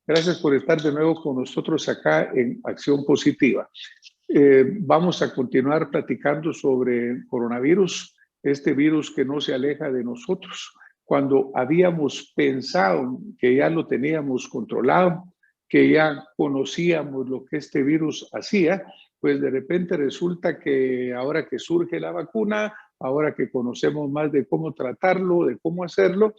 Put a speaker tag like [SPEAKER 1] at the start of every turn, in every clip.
[SPEAKER 1] Gracias por estar de nuevo con nosotros acá en Acción Positiva. Vamos a continuar platicando sobre coronavirus, este virus que no se aleja de nosotros. Cuando habíamos pensado que ya lo teníamos controlado, que ya conocíamos lo que este virus hacía, pues de repente resulta que ahora que surge la vacuna, ahora que conocemos más de cómo tratarlo, de cómo hacerlo,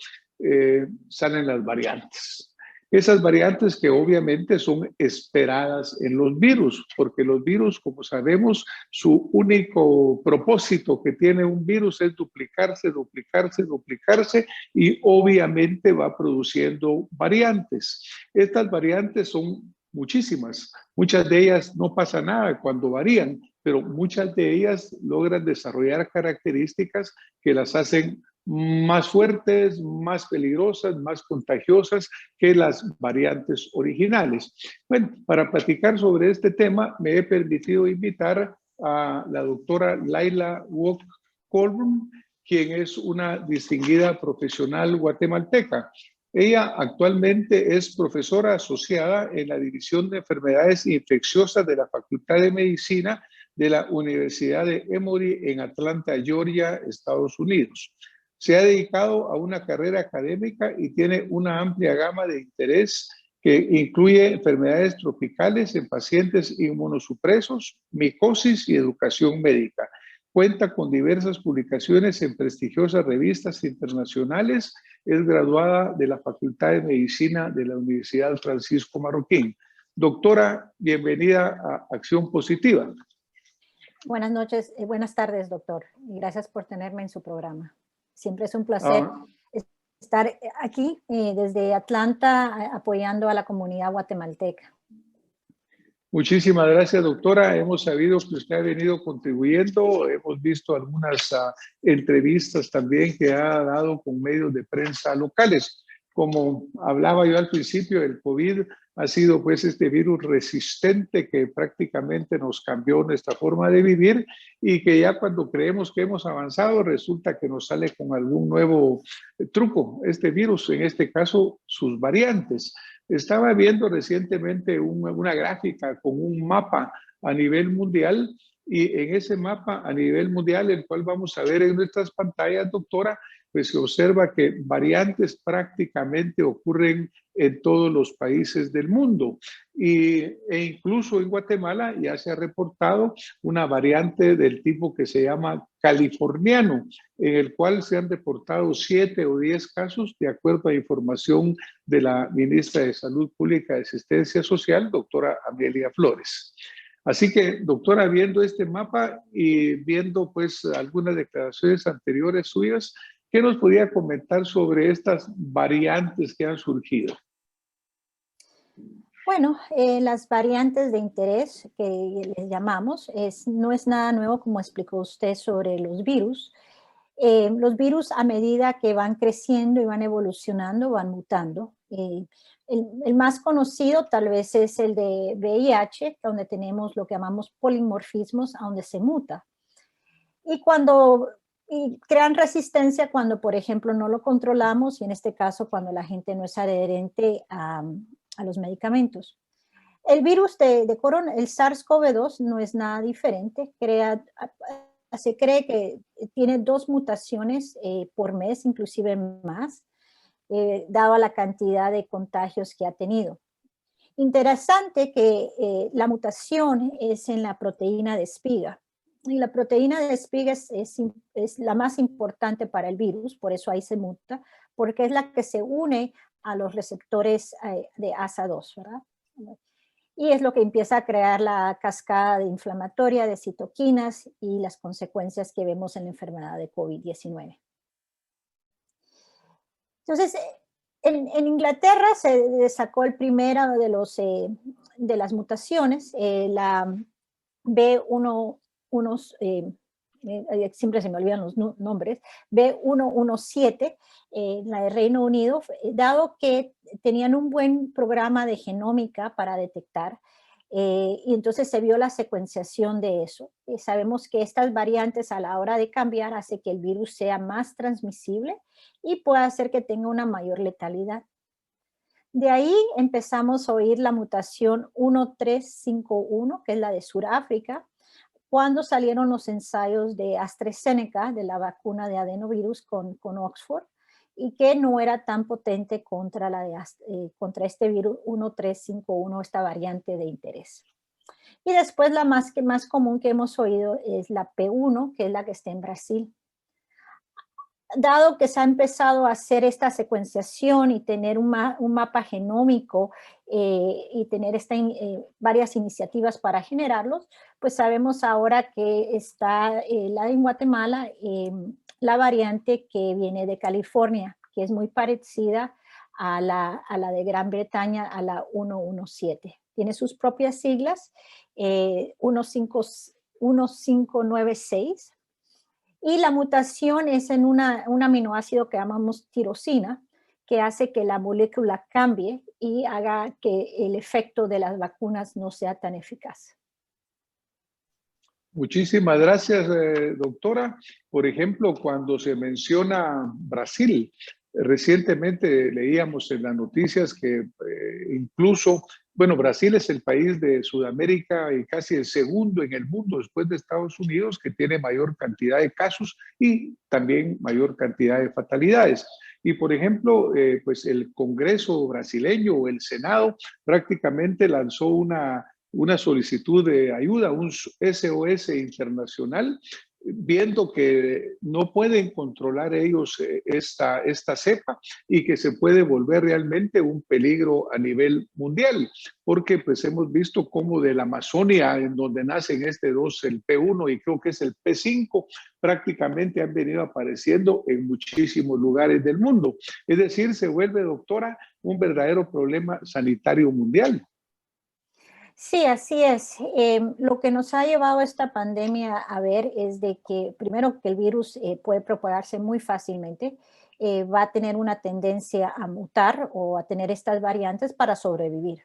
[SPEAKER 1] salen las variantes. Esas variantes que obviamente son esperadas en los virus, porque los virus, como sabemos, su único propósito que tiene un virus es duplicarse, duplicarse, duplicarse y obviamente va produciendo variantes. Estas variantes son muchísimas, muchas de ellas no pasa nada cuando varían, pero muchas de ellas logran desarrollar características que las hacen más fuertes, más peligrosas, más contagiosas que las variantes originales. Bueno, para platicar sobre este tema me he permitido invitar a la doctora Laila Wok Colburn, quien es una distinguida profesional guatemalteca. Ella actualmente es profesora asociada en la División de Enfermedades Infecciosas de la Facultad de Medicina de la Universidad de Emory en Atlanta, Georgia, Estados Unidos. Se ha dedicado a una carrera académica y tiene una amplia gama de interés que incluye enfermedades tropicales en pacientes inmunosupresos, micosis y educación médica. Cuenta con diversas publicaciones en prestigiosas revistas internacionales. Es graduada de la Facultad de Medicina de la Universidad Francisco Marroquín. Doctora, bienvenida a Acción Positiva.
[SPEAKER 2] Buenas noches, buenas tardes, doctor. Y gracias por tenerme en su programa. Siempre es un placer estar aquí desde Atlanta apoyando a la comunidad guatemalteca.
[SPEAKER 1] Muchísimas gracias, doctora. Hemos sabido que usted ha venido contribuyendo. Hemos visto algunas entrevistas también que ha dado con medios de prensa locales. Como hablaba yo al principio, el COVID ha sido pues este virus resistente que prácticamente nos cambió nuestra forma de vivir y que ya cuando creemos que hemos avanzado resulta que nos sale con algún nuevo truco, este virus, en este caso sus variantes. Estaba viendo recientemente una gráfica con un mapa a nivel mundial y en ese mapa a nivel mundial, el cual vamos a ver en nuestras pantallas, doctora, pues se observa que variantes prácticamente ocurren en todos los países del mundo e incluso en Guatemala ya se ha reportado una variante del tipo que se llama californiano, en el cual se han reportado 7 o 10 casos de acuerdo a información de la ministra de Salud Pública y Asistencia Social, doctora Amelia Flores. Así que, doctora, viendo este mapa y viendo pues algunas declaraciones anteriores suyas, ¿qué nos podría comentar sobre estas variantes que han surgido?
[SPEAKER 2] Bueno, las variantes de interés que les llamamos no es nada nuevo como explicó usted sobre los virus. Los virus a medida que van creciendo y van evolucionando, van mutando. El más conocido tal vez es el de VIH, donde tenemos lo que llamamos polimorfismos, donde se muta. Y crean resistencia cuando, por ejemplo, no lo controlamos y en este caso cuando la gente no es adherente a los medicamentos. El virus de corona, el SARS-CoV-2 no es nada diferente. Se cree que tiene 2 mutaciones por mes, inclusive más, dado la cantidad de contagios que ha tenido. Interesante que la mutación es en la proteína de espiga. Y la proteína de espiga es la más importante para el virus, por eso ahí se muta, porque es la que se une a los receptores de ASA2, ¿verdad? Y es lo que empieza a crear la cascada inflamatoria de citoquinas y las consecuencias que vemos en la enfermedad de COVID-19. Entonces, en Inglaterra se sacó el primero de las mutaciones, la B1, siempre se me olvidan los nombres, B117, la de Reino Unido, dado que tenían un buen programa de genómica para detectar, y entonces se vio la secuenciación de eso. Sabemos que estas variantes a la hora de cambiar hace que el virus sea más transmisible y puede hacer que tenga una mayor letalidad. De ahí empezamos a oír la mutación 1351, que es la de Sudáfrica, cuando salieron los ensayos de AstraZeneca, de la vacuna de adenovirus con Oxford, y que no era tan potente contra, contra este virus 1351, esta variante de interés. Y después la más común que hemos oído es la P1, que es la que está en Brasil. Dado que se ha empezado a hacer esta secuenciación y tener un mapa genómico y tener varias iniciativas para generarlos, pues sabemos ahora que está la en Guatemala, la variante que viene de California, que es muy parecida a la de Gran Bretaña, a la 117. Tiene sus propias siglas, 1596. Y la mutación es en un aminoácido que llamamos tirosina, que hace que la molécula cambie y haga que el efecto de las vacunas no sea tan eficaz.
[SPEAKER 1] Muchísimas gracias, doctora. Por ejemplo, cuando se menciona Brasil, recientemente leíamos en las noticias que incluso, bueno, Brasil es el país de Sudamérica y casi el segundo en el mundo después de Estados Unidos que tiene mayor cantidad de casos y también mayor cantidad de fatalidades. Y por ejemplo, pues el Congreso brasileño o el Senado prácticamente lanzó una solicitud de ayuda, un SOS internacional, viendo que no pueden controlar ellos esta cepa y que se puede volver realmente un peligro a nivel mundial, porque pues hemos visto cómo de la Amazonia, en donde nacen dos, el P1 y creo que es el P5, prácticamente han venido apareciendo en muchísimos lugares del mundo. Es decir, se vuelve, doctora, un verdadero problema sanitario mundial.
[SPEAKER 2] Sí, así es. Lo que nos ha llevado esta pandemia a ver es de que, primero, que el virus puede propagarse muy fácilmente, va a tener una tendencia a mutar o a tener estas variantes para sobrevivir.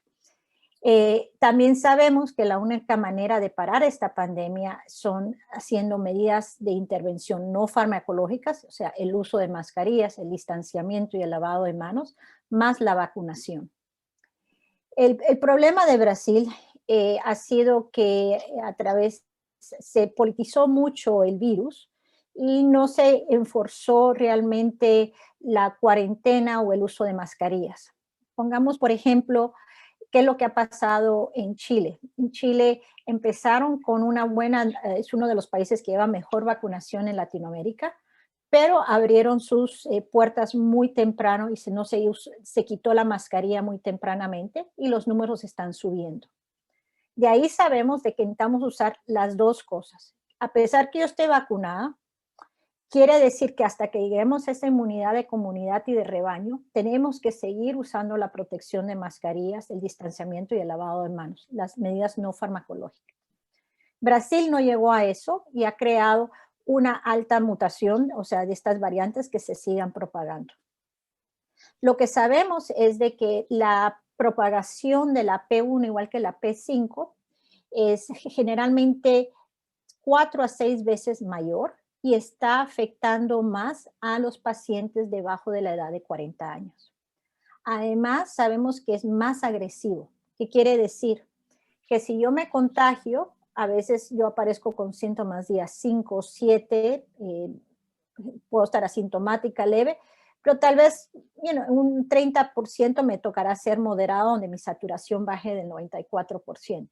[SPEAKER 2] También sabemos que la única manera de parar esta pandemia son haciendo medidas de intervención no farmacológicas, o sea, el uso de mascarillas, el distanciamiento y el lavado de manos, más la vacunación. El problema de Brasil ha sido que se politizó mucho el virus y no se enforzó realmente la cuarentena o el uso de mascarillas. Pongamos, por ejemplo, qué es lo que ha pasado en Chile. En Chile empezaron con es uno de los países que lleva mejor vacunación en Latinoamérica, pero abrieron sus puertas muy temprano y se quitó la mascarilla muy tempranamente y los números están subiendo. De ahí sabemos de que intentamos usar las dos cosas. A pesar que yo esté vacunada, quiere decir que hasta que lleguemos a esa inmunidad de comunidad y de rebaño, tenemos que seguir usando la protección de mascarillas, el distanciamiento y el lavado de manos, las medidas no farmacológicas. Brasil no llegó a eso y ha creado una alta mutación, o sea, de estas variantes que se sigan propagando. Lo que sabemos es de que la propagación de la P1 igual que la P5 es generalmente 4 a 6 veces mayor y está afectando más a los pacientes debajo de la edad de 40 años. Además, sabemos que es más agresivo. ¿Qué quiere decir? Que si yo me contagio, a veces yo aparezco con síntomas días 5 o 7, puedo estar asintomática leve, pero tal vez un 30% me tocará ser moderado, donde mi saturación baje del 94%.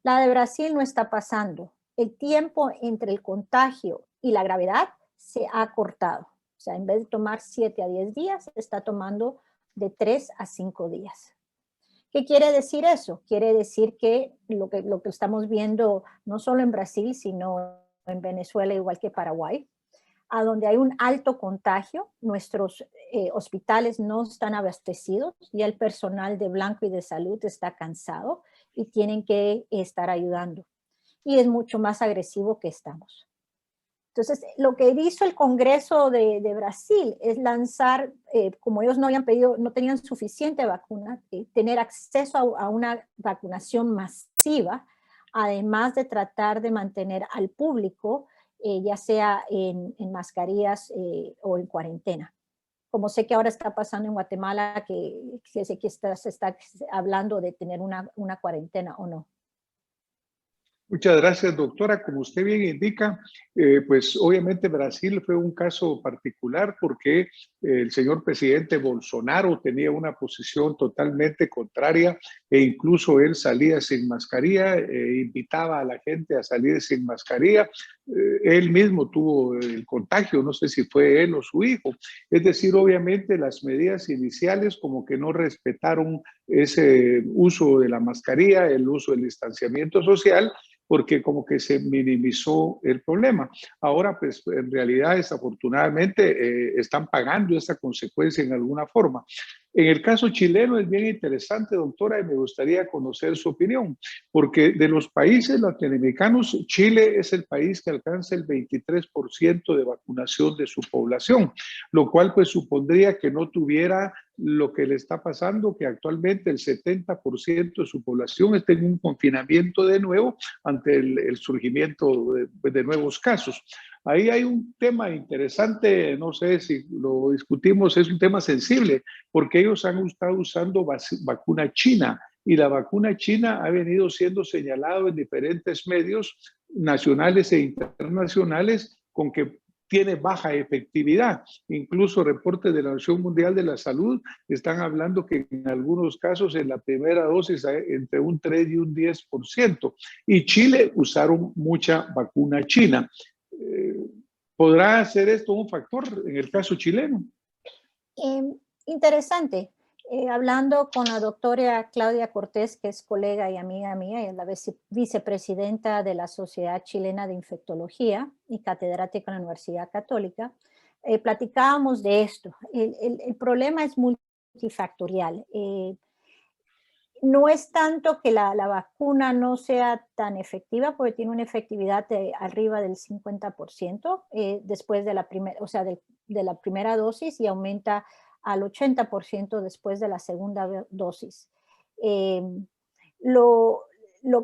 [SPEAKER 2] La de Brasil no está pasando. El tiempo entre el contagio y la gravedad se ha cortado. O sea, en vez de tomar 7 a 10 días, está tomando de 3 a 5 días. ¿Qué quiere decir eso? Quiere decir que lo que estamos viendo no solo en Brasil, sino en Venezuela, igual que Paraguay, a donde hay un alto contagio, nuestros hospitales no están abastecidos y el personal de blanco y de salud está cansado y tienen que estar ayudando. Y es mucho más agresivo que estamos. Entonces, lo que hizo el Congreso de Brasil es lanzar, como ellos no tenían suficiente vacuna, tener acceso a una vacunación masiva, además de tratar de mantener al público, ya sea en mascarillas o en cuarentena. como sé que ahora está pasando en Guatemala, que sé que se está hablando de tener una cuarentena o no.
[SPEAKER 1] Muchas gracias, doctora. Como usted bien indica, pues obviamente Brasil fue un caso particular porque el señor presidente Bolsonaro tenía una posición totalmente contraria e incluso él salía sin mascarilla, invitaba a la gente a salir sin mascarilla. Él mismo tuvo el contagio, no sé si fue él o su hijo. Es decir, obviamente las medidas iniciales como que no respetaron ese uso de la mascarilla, el uso del distanciamiento social, porque como que se minimizó el problema. Ahora, pues en realidad, desafortunadamente, están pagando esa consecuencia en alguna forma. En el caso chileno es bien interesante, doctora, y me gustaría conocer su opinión, porque de los países latinoamericanos, Chile es el país que alcanza el 23% de vacunación de su población, lo cual pues supondría que no tuviera lo que le está pasando, que actualmente el 70% de su población está en un confinamiento de nuevo ante el surgimiento de nuevos casos. Ahí hay un tema interesante, no sé si lo discutimos, es un tema sensible, porque ellos han estado usando vacuna china y la vacuna china ha venido siendo señalado en diferentes medios nacionales e internacionales con que tiene baja efectividad. Incluso reportes de la Organización Mundial de la Salud están hablando que en algunos casos en la primera dosis hay entre un 3 y un 10%. Y Chile usaron mucha vacuna china. ¿Podrá ser esto un factor en el caso chileno?
[SPEAKER 2] Interesante. Hablando con la doctora Claudia Cortés, que es colega y amiga mía, y es la vicepresidenta de la Sociedad Chilena de Infectología y catedrática en la Universidad Católica, platicábamos de esto. El problema es multifactorial. No es tanto que la vacuna no sea tan efectiva, porque tiene una efectividad de arriba del 50% después de la primera, o sea, de la primera dosis, y aumenta al 80% después de la segunda dosis. Lo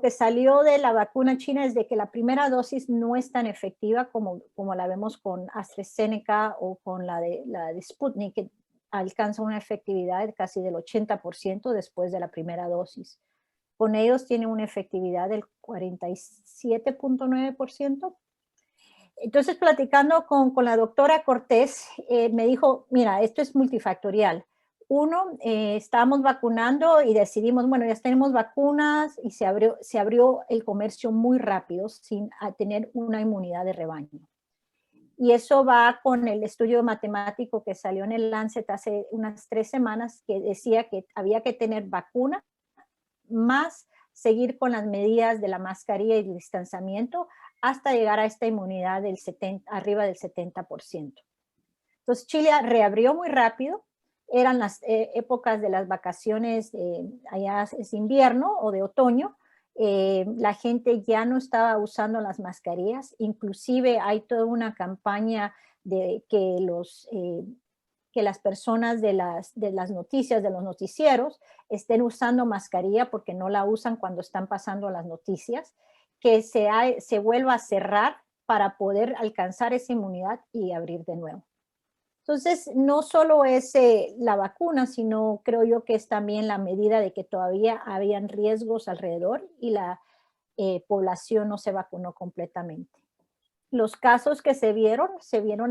[SPEAKER 2] que salió de la vacuna china es de que la primera dosis no es tan efectiva como la vemos con AstraZeneca o con la de Sputnik, que alcanza una efectividad de casi del 80% después de la primera dosis. Con ellos tiene una efectividad del 47.9%. Entonces, platicando con la doctora Cortés, me dijo, mira, esto es multifactorial. Uno, estábamos vacunando y decidimos, bueno, ya tenemos vacunas, y se abrió el comercio muy rápido sin tener una inmunidad de rebaño. Y eso va con el estudio matemático que salió en el Lancet hace unas 3 semanas, que decía que había que tener vacuna más seguir con las medidas de la mascarilla y el distanciamiento hasta llegar a esta inmunidad arriba del 70%. Entonces Chile reabrió muy rápido, eran las épocas de las vacaciones, allá es invierno o de otoño, la gente ya no estaba usando las mascarillas, inclusive hay toda una campaña de que las personas de las noticias, de los noticieros, estén usando mascarilla porque no la usan cuando están pasando las noticias, que se vuelva a cerrar para poder alcanzar esa inmunidad y abrir de nuevo. Entonces, no solo es la vacuna, sino creo yo que es también la medida de que todavía habían riesgos alrededor y la población no se vacunó completamente. Los casos que se vieron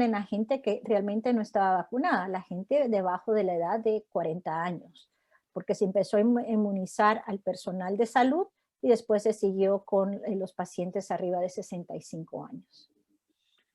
[SPEAKER 2] en la gente que realmente no estaba vacunada, la gente debajo de la edad de 40 años, porque se empezó a inmunizar al personal de salud y después se siguió con los pacientes arriba de 65 años.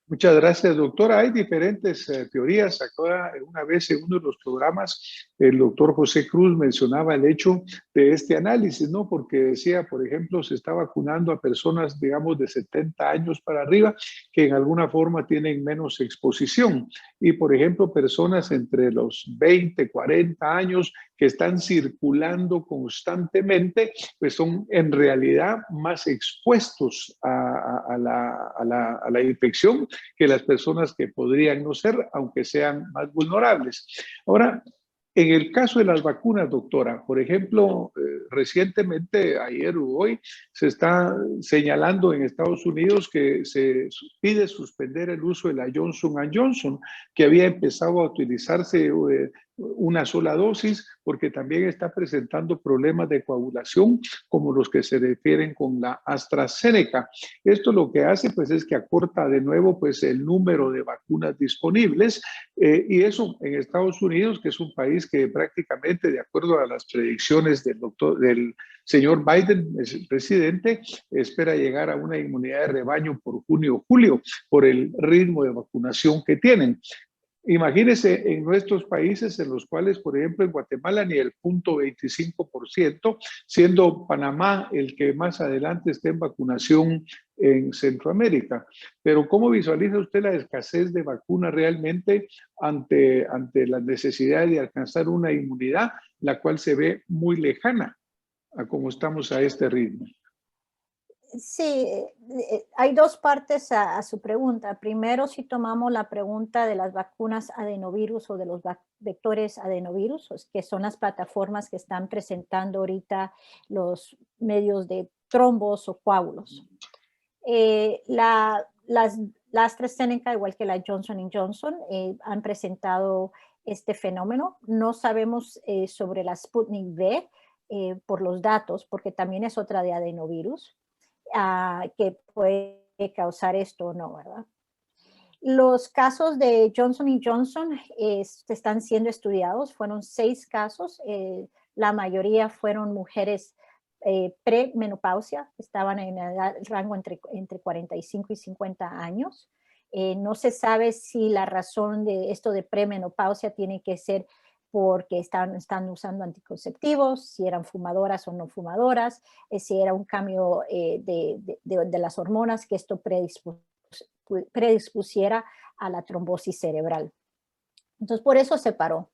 [SPEAKER 1] Muchas gracias, doctora. Hay diferentes teorías. Acá, una vez en uno de los programas, el doctor José Cruz mencionaba el hecho de este análisis, ¿no? Porque decía, por ejemplo, se está vacunando a personas, digamos, de 70 años para arriba, que en alguna forma tienen menos exposición. Y, por ejemplo, personas entre los 20, 40 años que están circulando constantemente, pues son en realidad más expuestos a la infección que las personas que podrían no ser, aunque sean más vulnerables. Ahora, en el caso de las vacunas, doctora, por ejemplo, recientemente, ayer o hoy, se está señalando en Estados Unidos que se pide suspender el uso de la Johnson Johnson, que había empezado a utilizarse una sola dosis, porque también está presentando problemas de coagulación, como los que se refieren con la AstraZeneca. Esto lo que hace, pues, es que acorta de nuevo, pues, el número de vacunas disponibles, y eso en Estados Unidos, que es un país que prácticamente, de acuerdo a las predicciones del señor Biden, el presidente, espera llegar a una inmunidad de rebaño por junio o julio, por el ritmo de vacunación que tienen. Imagínense en nuestros países en los cuales, por ejemplo, en Guatemala ni el 0.25%, siendo Panamá el que más adelante esté en vacunación en Centroamérica. Pero ¿cómo visualiza usted la escasez de vacunas realmente ante la necesidad de alcanzar una inmunidad, la cual se ve muy lejana a cómo estamos a este ritmo?
[SPEAKER 2] Sí, hay dos partes a su pregunta. Primero, si tomamos la pregunta de las vacunas adenovirus o de los vectores adenovirus, que son las plataformas que están presentando ahorita los medios de trombos o coágulos. La AstraZeneca, igual que la Johnson Johnson, han presentado este fenómeno. No sabemos sobre la Sputnik V por los datos, porque también es otra de adenovirus. Que puede causar esto o no, ¿verdad? Los casos de Johnson Johnson están siendo estudiados, fueron 6 casos, la mayoría fueron mujeres premenopausia, estaban en el rango entre 45 y 50 años. No se sabe si la razón de esto de premenopausia tiene que ser porque están usando anticonceptivos, si eran fumadoras o no fumadoras, si era un cambio de las hormonas que esto predispusiera a la trombosis cerebral. Entonces, por eso se paró.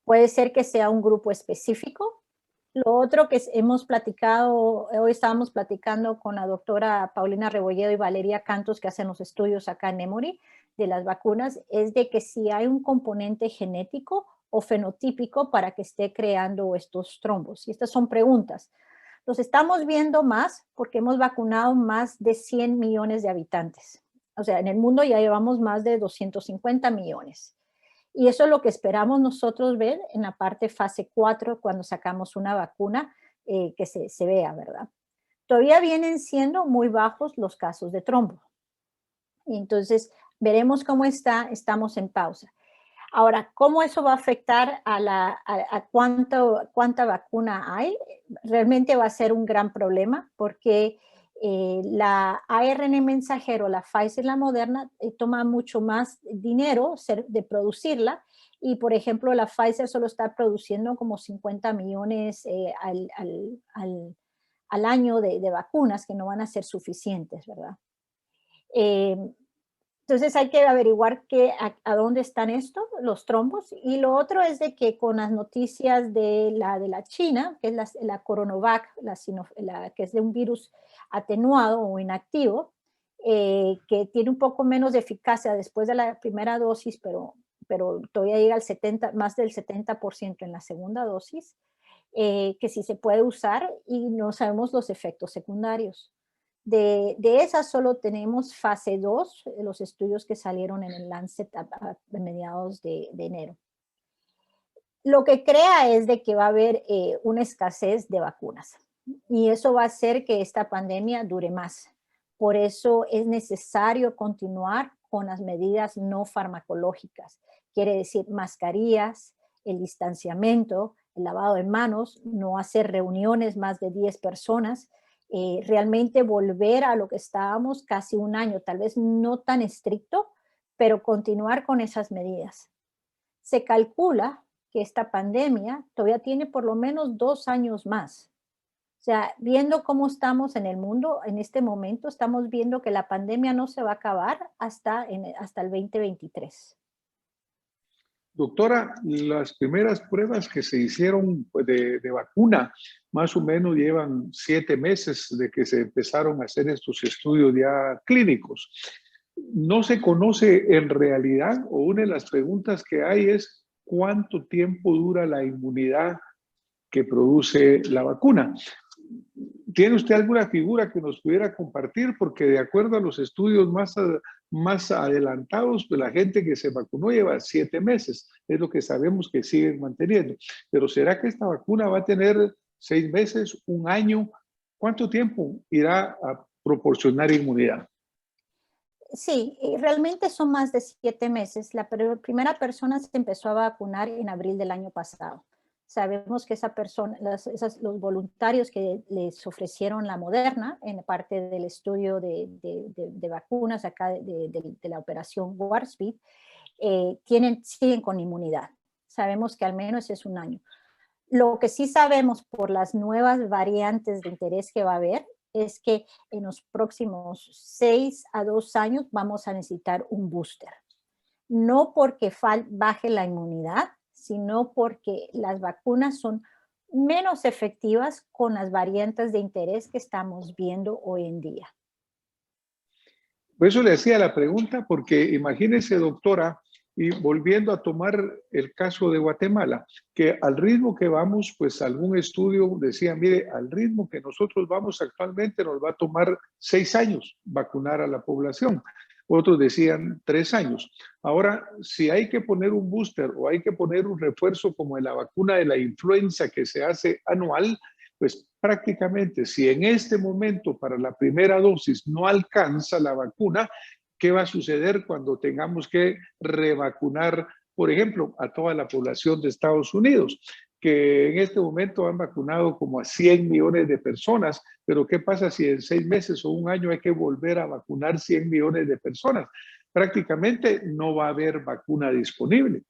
[SPEAKER 2] Puede ser que sea un grupo específico. Lo otro que hemos platicado, hoy estábamos platicando con la doctora Paulina Rebolledo y Valeria Cantos, que hacen los estudios acá en Emory de las vacunas, es de que si hay un componente genético o fenotípico para que esté creando estos trombos. Y estas son preguntas. Los estamos viendo más porque hemos vacunado más de 100 millones de habitantes. O sea, en el mundo ya llevamos más de 250 millones. Y eso es lo que esperamos nosotros ver en la parte fase 4 cuando sacamos una vacuna que se vea, ¿verdad? Todavía vienen siendo muy bajos los casos de trombo. Entonces, veremos cómo estamos en pausa. Ahora, ¿cómo eso va a afectar a cuánta vacuna hay? Realmente va a ser un gran problema porque la ARN mensajero, la Pfizer y la Moderna, toma mucho más dinero de producirla y, por ejemplo, la Pfizer solo está produciendo como 50 millones al año de vacunas que no van a ser suficientes, ¿verdad? Entonces hay que averiguar a dónde están los trombos. Y lo otro es de que con las noticias de la China, que es la Coronavac, que es de un virus atenuado o inactivo, que tiene un poco menos de eficacia después de la primera dosis, pero todavía llega al más del 70% en la segunda dosis, que sí se puede usar y no sabemos los efectos secundarios. De esas solo tenemos fase 2, los estudios que salieron en el Lancet a mediados de enero. Lo que crea es de que va a haber una escasez de vacunas y eso va a hacer que esta pandemia dure más. Por eso es necesario continuar con las medidas no farmacológicas. Quiere decir mascarillas, el distanciamiento, el lavado de manos, no hacer reuniones más de 10 personas, realmente volver a lo que estábamos casi un año, tal vez no tan estricto, pero continuar con esas medidas. Se calcula que esta pandemia todavía tiene por lo menos 2 años más. O sea, viendo cómo estamos en el mundo en este momento, estamos viendo que la pandemia no se va a acabar hasta el 2023.
[SPEAKER 1] Doctora, las primeras pruebas que se hicieron pues, de vacuna, más o menos llevan 7 meses de que se empezaron a hacer estos estudios ya clínicos. No se conoce en realidad, o una de las preguntas que hay es, ¿cuánto tiempo dura la inmunidad que produce la vacuna. ¿Tiene usted alguna figura que nos pudiera compartir? Porque de acuerdo a los estudios más adelantados, pues la gente que se vacunó lleva 7 meses, es lo que sabemos que siguen manteniendo. Pero ¿será que esta vacuna va a tener 6 meses, un año? ¿Cuánto tiempo irá a proporcionar inmunidad?
[SPEAKER 2] Sí, realmente son más de 7 meses. La primera persona se empezó a vacunar en abril del año pasado. Sabemos que esa persona, los voluntarios que les ofrecieron la Moderna en parte del estudio de vacunas acá de la operación Warp Speed, siguen con inmunidad. Sabemos que al menos es un año. Lo que sí sabemos por las nuevas variantes de interés que va a haber es que en los próximos 6 a 2 años vamos a necesitar un booster. No porque baje la inmunidad, sino porque las vacunas son menos efectivas con las variantes de interés que estamos viendo hoy en día.
[SPEAKER 1] Por eso le hacía la pregunta, porque imagínese, doctora, y volviendo a tomar el caso de Guatemala, que al ritmo que vamos, pues algún estudio decía, mire, al ritmo que nosotros vamos actualmente nos va a tomar 6 años vacunar a la población. Otros decían 3 años. Ahora, si hay que poner un booster o hay que poner un refuerzo como en la vacuna de la influenza que se hace anual, pues prácticamente si en este momento para la primera dosis no alcanza la vacuna, ¿qué va a suceder cuando tengamos que revacunar, por ejemplo, a toda la población de Estados Unidos? Que en este momento han vacunado como a 100 millones de personas, pero ¿qué pasa si en 6 meses o un año hay que volver a vacunar 100 millones de personas? Prácticamente no va a haber vacuna disponible.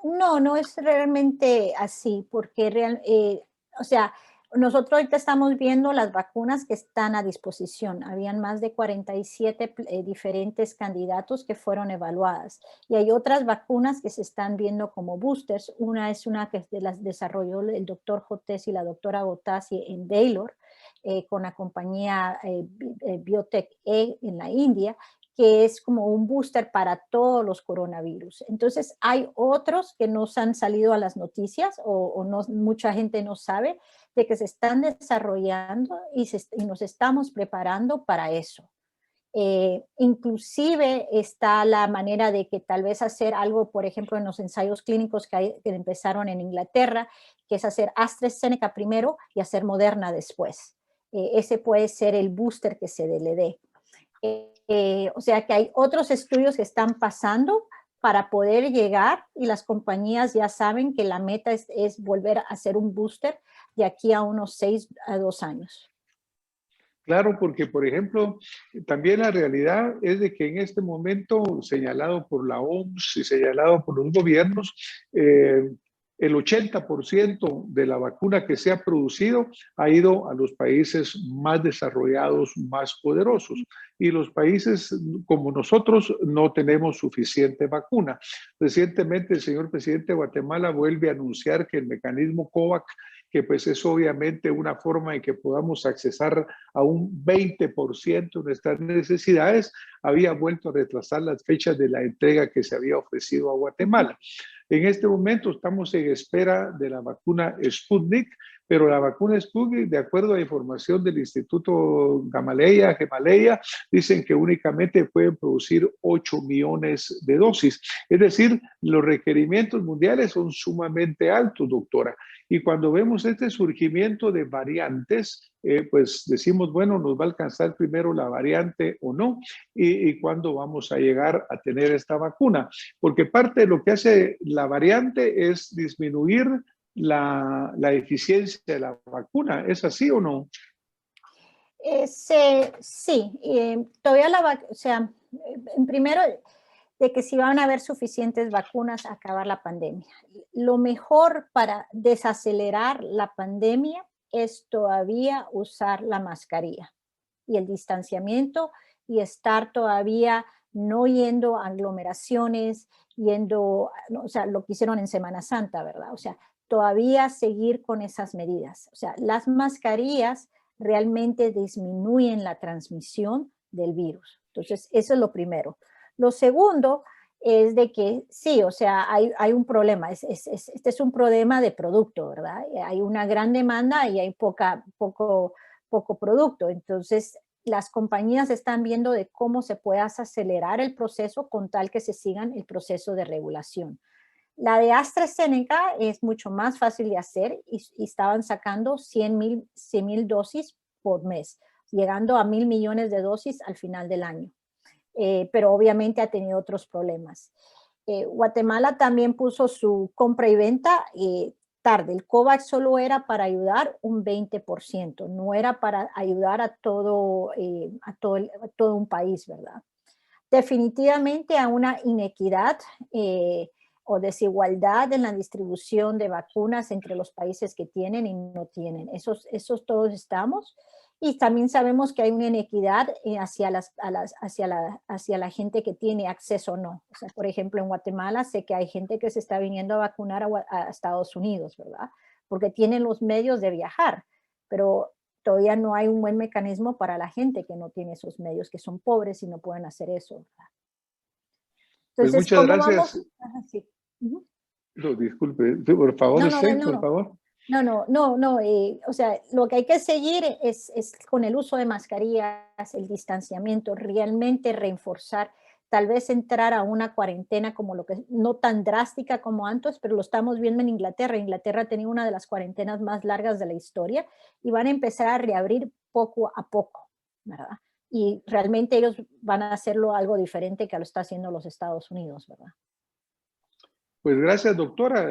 [SPEAKER 2] No, no es realmente así, porque o sea, nosotros ahorita estamos viendo las vacunas que están a disposición. Habían más de 47 diferentes candidatos que fueron evaluadas. Y hay otras vacunas que se están viendo como boosters. Una es una que las desarrolló el doctor Jotes y la doctora Gotasi en Baylor, con la compañía Biotech E en la India, que es como un booster para todos los coronavirus. Entonces, hay otros que nos han salido a las noticias o no, mucha gente no sabe de que se están desarrollando y nos estamos preparando para eso. Inclusive está la manera de que tal vez hacer algo, por ejemplo, en los ensayos clínicos que empezaron en Inglaterra, que es hacer AstraZeneca primero y hacer Moderna después. Ese puede ser el booster que se le dé. O sea que hay otros estudios que están pasando para poder llegar y las compañías ya saben que la meta es volver a hacer un booster de aquí a unos 6 a 2 años.
[SPEAKER 1] Claro, porque por ejemplo, también la realidad es de que en este momento, señalado por la OMS y señalado por los gobiernos, el 80% de la vacuna que se ha producido ha ido a los países más desarrollados, más poderosos. Y los países como nosotros no tenemos suficiente vacuna. Recientemente el señor presidente de Guatemala vuelve a anunciar que el mecanismo COVAX, que pues es obviamente una forma en que podamos accesar a un 20% de nuestras necesidades, había vuelto a retrasar las fechas de la entrega que se había ofrecido a Guatemala. En este momento estamos en espera de la vacuna Sputnik, pero la vacuna Sputnik, de acuerdo a información del Instituto Gamaleya, dicen que únicamente pueden producir 8 millones de dosis. Es decir, los requerimientos mundiales son sumamente altos, doctora. Y cuando vemos este surgimiento de variantes, pues decimos, bueno, ¿nos va a alcanzar primero la variante o no? ¿Y cuándo vamos a llegar a tener esta vacuna? Porque parte de lo que hace la variante es disminuir la eficiencia de la vacuna. ¿Es así o no?
[SPEAKER 2] Sí, todavía o sea, primero de que si van a haber suficientes vacunas a acabar la pandemia. Lo mejor para desacelerar la pandemia es todavía usar la mascarilla y el distanciamiento y estar todavía no yendo a aglomeraciones, o sea, lo que hicieron en Semana Santa, ¿verdad? O sea, todavía seguir con esas medidas. O sea, las mascarillas realmente disminuyen la transmisión del virus. Entonces, eso es lo primero. Lo segundo es de que sí, o sea, hay un problema, este es un problema de producto, ¿verdad? Hay una gran demanda y hay poco producto. Entonces, las compañías están viendo de cómo se puede acelerar el proceso con tal que se sigan el proceso de regulación. La de AstraZeneca es mucho más fácil de hacer y estaban sacando 100,000 dosis por mes, llegando a 1,000 millones de dosis al final del año. Pero obviamente ha tenido otros problemas. Guatemala también puso su compra y venta tarde. El COVAX solo era para ayudar un 20%, no era para ayudar a todo un país, ¿verdad? Definitivamente a una inequidad o desigualdad en la distribución de vacunas entre los países que tienen y no tienen. Esos todos estamos. Y también sabemos que hay una inequidad hacia la gente que tiene acceso o no. O sea, por ejemplo, en Guatemala sé que hay gente que se está viniendo a vacunar a Estados Unidos, ¿verdad? Porque tienen los medios de viajar, pero todavía no hay un buen mecanismo para la gente que no tiene esos medios, que son pobres y no pueden hacer eso, ¿verdad?
[SPEAKER 1] Pues
[SPEAKER 2] Entonces,
[SPEAKER 1] muchas
[SPEAKER 2] ¿cómo
[SPEAKER 1] gracias.
[SPEAKER 2] vamos? Ajá, sí. Uh-huh.
[SPEAKER 1] No, disculpe, por favor,
[SPEAKER 2] No, no,
[SPEAKER 1] usted,
[SPEAKER 2] no,
[SPEAKER 1] por
[SPEAKER 2] no.
[SPEAKER 1] favor.
[SPEAKER 2] No, o sea, lo que hay que seguir es con el uso de mascarillas, el distanciamiento, realmente reforzar, tal vez entrar a una cuarentena como no tan drástica como antes, pero lo estamos viendo en Inglaterra. Inglaterra ha tenido una de las cuarentenas más largas de la historia y van a empezar a reabrir poco a poco, ¿verdad? Y realmente ellos van a hacerlo algo diferente que lo está haciendo los Estados Unidos, ¿verdad?
[SPEAKER 1] Pues gracias, doctora.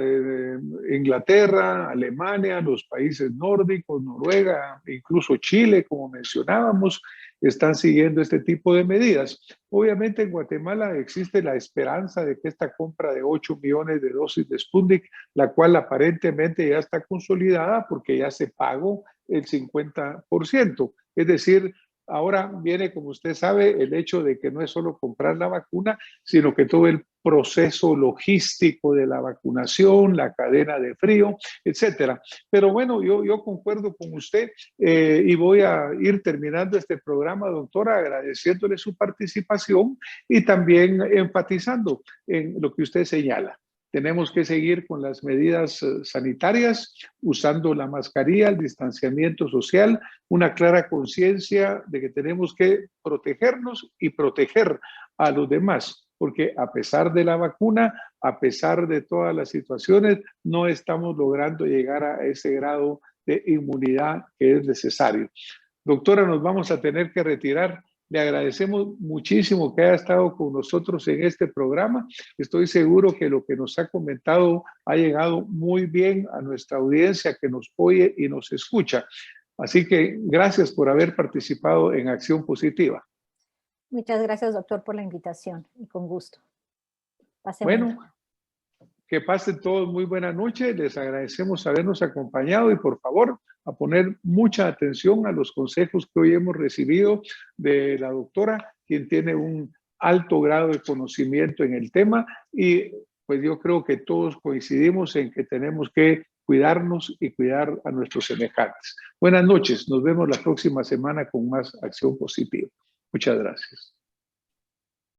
[SPEAKER 1] Inglaterra, Alemania, los países nórdicos, Noruega, incluso Chile, como mencionábamos, están siguiendo este tipo de medidas. Obviamente en Guatemala existe la esperanza de que esta compra de 8 millones de dosis de Sputnik, la cual aparentemente ya está consolidada porque ya se pagó el 50%. Es decir, ahora viene, como usted sabe, el hecho de que no es solo comprar la vacuna, sino que todo el proceso logístico de la vacunación, la cadena de frío, etcétera. Pero bueno, yo concuerdo con usted y voy a ir terminando este programa, doctora, agradeciéndole su participación y también enfatizando en lo que usted señala. Tenemos que seguir con las medidas sanitarias, usando la mascarilla, el distanciamiento social, una clara conciencia de que tenemos que protegernos y proteger a los demás, porque a pesar de la vacuna, a pesar de todas las situaciones, no estamos logrando llegar a ese grado de inmunidad que es necesario. Doctora, nos vamos a tener que retirar. Le agradecemos muchísimo que haya estado con nosotros en este programa. Estoy seguro que lo que nos ha comentado ha llegado muy bien a nuestra audiencia que nos oye y nos escucha. Así que gracias por haber participado en Acción Positiva.
[SPEAKER 2] Muchas gracias, doctor, por la invitación y con gusto.
[SPEAKER 1] Bueno, que pasen todos muy buena noche. Les agradecemos habernos acompañado y por favor a poner mucha atención a los consejos que hoy hemos recibido de la doctora, quien tiene un alto grado de conocimiento en el tema y pues yo creo que todos coincidimos en que tenemos que cuidarnos y cuidar a nuestros semejantes. Buenas noches, nos vemos la próxima semana con más Acción Positiva. Muchas gracias.